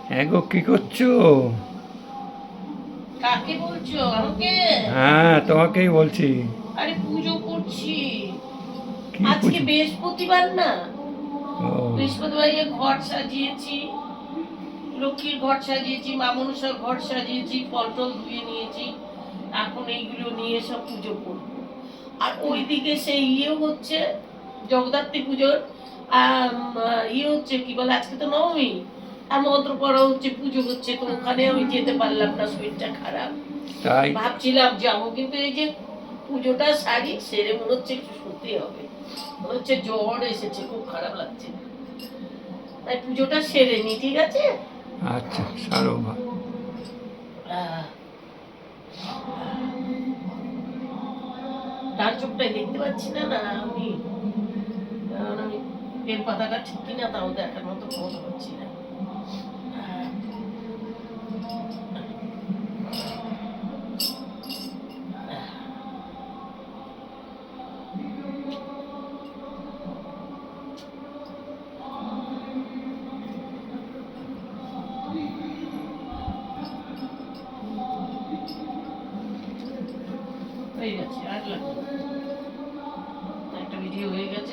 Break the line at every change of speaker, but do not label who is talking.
হ্যাঁ গো, কি করছো?
কাকে বলছো? আমাকে?
হ্যাঁ, তোমাকেই বলছি।
আরে পুজো করছি।
কি
আজকে
পুজো?
বৃহস্পতিবার না?
ও,
বৃহস্পতিবার ঘর সাজিয়েছি, লক্ষ্মীর ঘর সাজিয়েছি, মা মনসার ঘর সাজিয়েছি, ফল টল ধুয়ে নিয়েছি। এখন এইগুলো নিয়ে সব পুজো করবো। আর ওইদিকে সেই ইয়ে হচ্ছে, জগদ্ধাত্রী পুজোর ইয়ে হচ্ছে, কি বলে, আজকে তো নবমী। আর মন্ত্র পড়া হচ্ছে, পুজো হচ্ছে, তো ওখানে আমি যেতে পারলাম না, শরীরটা খারাপ।
তাই?
ভাবছিলাম যাবো, কিন্তু এই যে পুজোটা সারি সেরে মনে হচ্ছে একটু শুতে হবে। মনে হচ্ছে জ্বর এসেছে, খুব খারাপ লাগছে। তাই পুজোটা সেরে নি, ঠিক আছে?
আচ্ছা, সারো বা।
আহ, ডান চোখটাই দেখতে পাচ্ছি না, না আমি, কারণ আমি বেল পাতাটা ঠিক কিনা তাও দেখার মতো ক্ষমতা পাচ্ছি না। হয়ে গেছে, আর লাগবে না। একটা ভিডিও হয়ে গেছে।